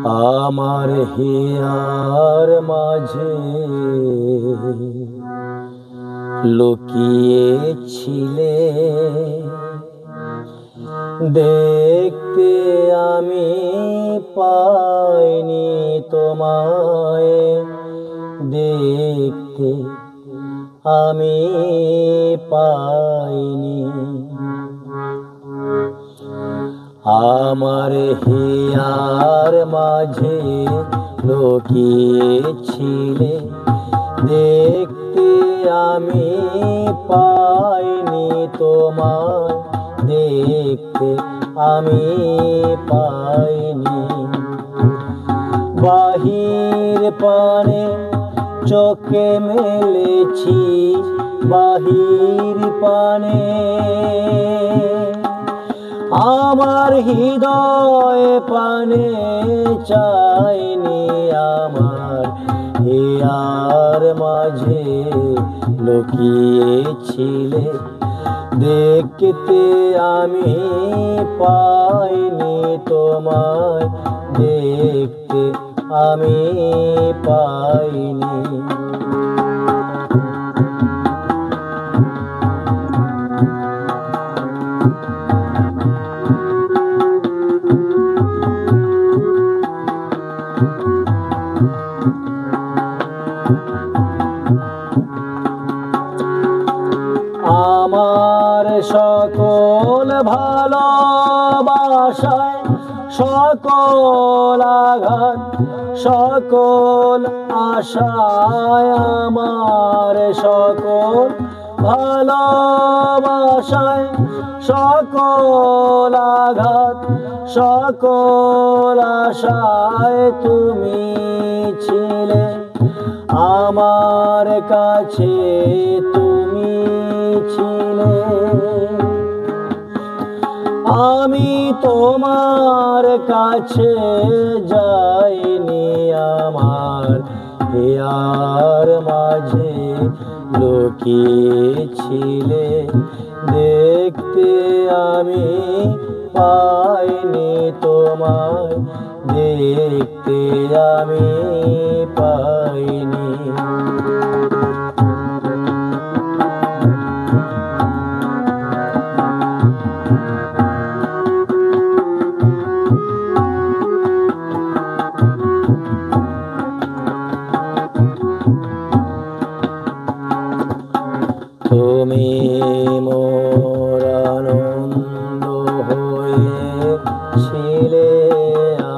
আমার হিয়ার মাঝে লুকিয়েছিলে, দেখতে আমি পাইনি তোমায়, দেখতে আমি পাইনি। আমার হিয়ার মাঝে লুকিয়েছিলে, দেখতে আমি পাইনি তোমায়, দেখতে আমি পাইনি। বাহির পানে চোখে মেলেছি, বাহির পানে আমার হৃদয় পানে চাইনি। আমার হিয়ার মাঝে লুকিয়েছিলে, দেখতে আমি পাইনি তোমায়, দেখতে আমি পাইনি। আমার সকল ভালোবাসায়, সকল আঘাত, সকল আশায়, আমার সকল ভালোবাসায়, সকল আঘাত, সকল আশায় তুমি ছিলে আমার কাছে, তুমি ছিলে। আমি তোমার কাছে যাইনি, আমার হিয়ার মাঝে লুকিয়েছিলে, দেখতে আমি পাইনি তোমায়, দেখতে আমি পাইনি। তুমি মোর আনন্দ হয়েছিলে,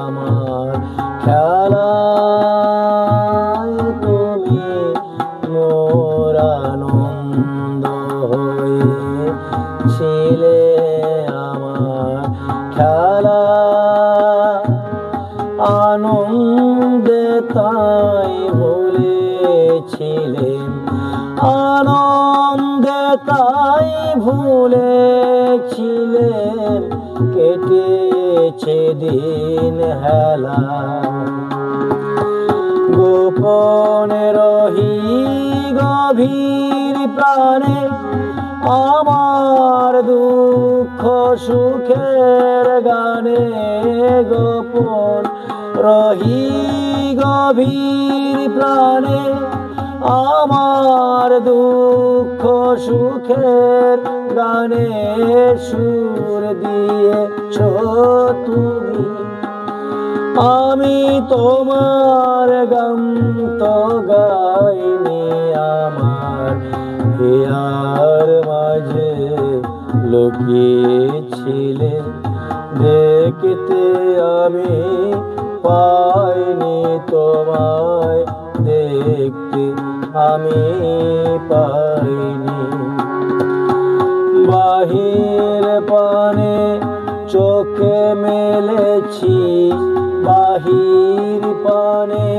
আমার খেলায় তুমি মোর আনন্দ হয়েছিলে, আমার খেলা আনন্দে তাই ভুলেছিলেন, আনন্দে তাই ভুলেছিলেন, কেটেছে দিন হেলা। গোপনে রহি গভীর প্রাণে, আমার দুঃখ সুখের গানে, গোপন রহি গভীর প্রাণে, আমার দুঃখ সুখের গানে সুর দিয়েছ তুমি। আমি তোমার গান তো গাইনি, আমার হিয়ার মাঝে লুকিয়েছিলে, দেখতে আমি পাইনি তোমায়, দেখতে আমি পাইনি। বাহির পানে চোখে মেলেছি, বাহির পানে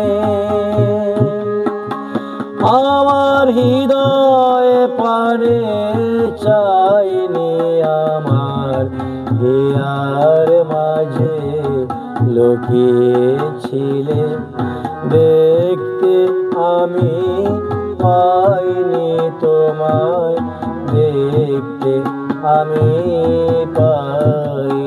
আমার হৃদয় পানে চাইনি, আমার হিয়ার মাঝে লুকিয়েছিলে, দেখতে আমি পাইনি তোমায়, দেখতে আমি পাই।